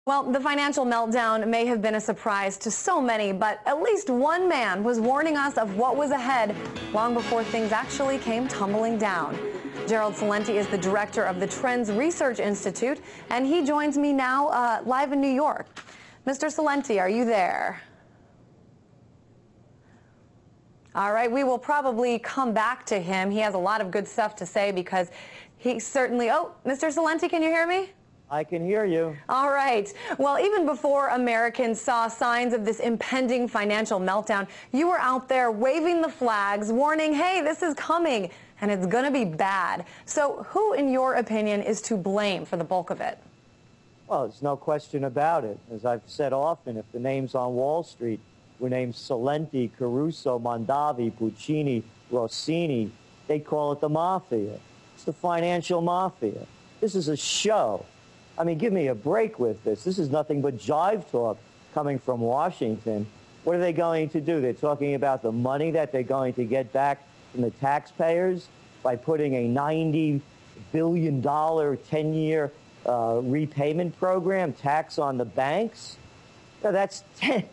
Well, the financial meltdown may have been a surprise to so many, but at least one man was warning us of what was ahead long before things actually came tumbling down. Gerald Celente is the director of the Trends Research Institute, and he joins me now live in New York. Mr. Celente, are you there? All right, we will probably come back to him. He has a lot of good stuff to say because he certainly... Oh, Mr. Celente, can you hear me? I can hear you. All right. Well, even before Americans saw signs of this impending financial meltdown, you were out there waving the flags, warning, hey, this is coming, and it's going to be bad. So who, in your opinion, is to blame for the bulk of it? Well, there's no question about it. As I've said often, if the names on Wall Street were named Celente, Caruso, Mondavi, Puccini, Rossini, they'd call it the mafia. It's the financial mafia. This is a show. I mean, give me a break with this. This is nothing but jive talk coming from Washington. What are they going to do? They're talking about the money that they're going to get back from the taxpayers by putting a $90 billion 10-year repayment program, tax on the banks. Now, that's 10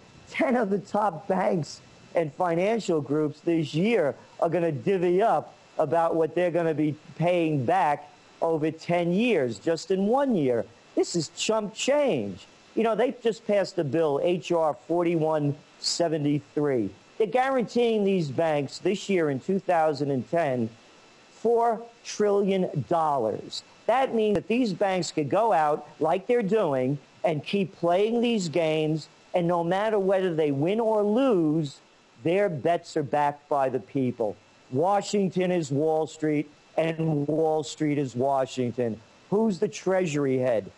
of the top banks and financial groups this year are going to divvy up about what they're going to be paying back over 10 years, just in 1 year. This is chump change. You know, they just passed a bill, H.R. 4173. They're guaranteeing these banks this year in 2010, $4 trillion. That means that these banks could go out like they're doing and keep playing these games, and no matter whether they win or lose, their bets are backed by the people. Washington is Wall Street, and Wall Street is Washington. Who's the Treasury head?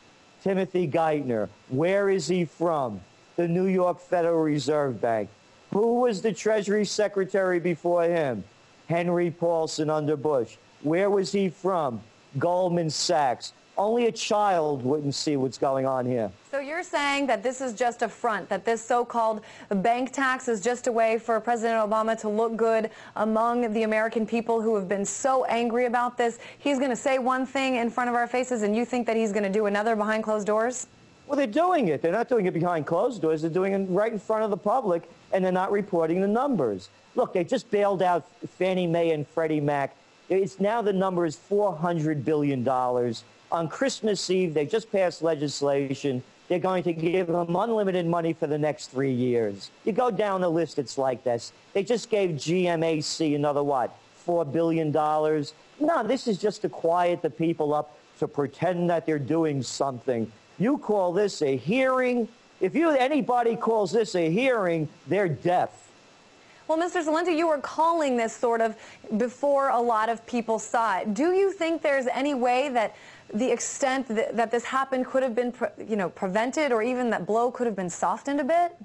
Timothy Geithner. Where is he from? The New York Federal Reserve Bank. Who was the Treasury Secretary before him? Henry Paulson under Bush. Where was he from? Goldman Sachs. Only a child wouldn't see what's going on here. So you're saying that this is just a front, that this so-called bank tax is just a way for President Obama to look good among the American people who have been so angry about this? He's going to say one thing in front of our faces, and you think that he's going to do another behind closed doors? Well, they're doing it. They're not doing it behind closed doors. They're doing it right in front of the public, and they're not reporting the numbers. Look, they just bailed out Fannie Mae and Freddie Mac. It's now the number is $400 billion. On Christmas Eve, they just passed legislation. They're going to give them unlimited money for the next 3 years. You go down the list, it's like this. They just gave GMAC another, what, $4 billion? No, this is just to quiet the people up, to pretend that they're doing something. You call this a hearing? If anybody calls this a hearing, they're deaf. Well, Mr. Celente, you were calling this sort of before a lot of people saw it. Do you think there's any way that the extent that this happened could have been, prevented, or even that blow could have been softened a bit?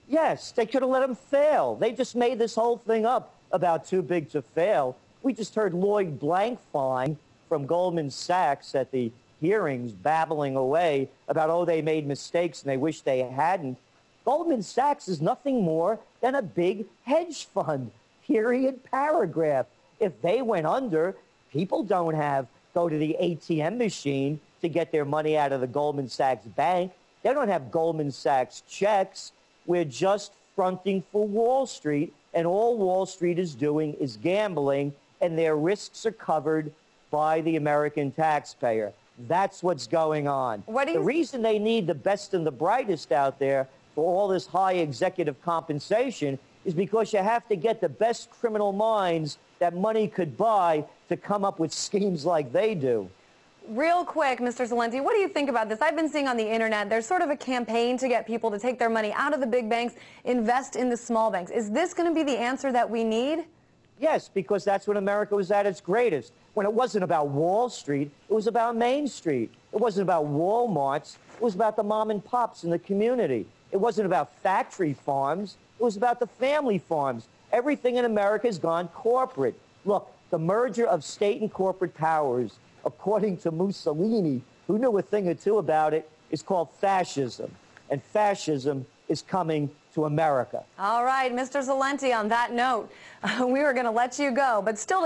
Yes, they could have let him fail. They just made this whole thing up about too big to fail. We just heard Lloyd Blankfein from Goldman Sachs at the hearings babbling away about, oh, they made mistakes and they wish they hadn't. Goldman Sachs is nothing more than a big hedge fund, period, paragraph. If they went under, people don't go to the ATM machine to get their money out of the Goldman Sachs bank. They don't have Goldman Sachs checks. We're just fronting for Wall Street, and all Wall Street is doing is gambling, and their risks are covered by the American taxpayer. That's what's going on. The reason they need the best and the brightest out there for all this high executive compensation is because you have to get the best criminal minds that money could buy to come up with schemes like they do. Real quick, Mr. Celente, what do you think about this? I've been seeing on the internet there's sort of a campaign to get people to take their money out of the big banks, invest in the small banks. Is this going to be the answer that we need? Yes, because that's when America was at its greatest. When it wasn't about Wall Street, it was about Main Street. It wasn't about Walmarts. It was about the mom and pops in the community. It wasn't about factory farms. It was about the family farms. Everything in America has gone corporate. Look, the merger of state and corporate powers, according to Mussolini, who knew a thing or two about it, is called fascism. And fascism is coming to America. All right, Mr. Celente, on that note, we were going to let you go, but still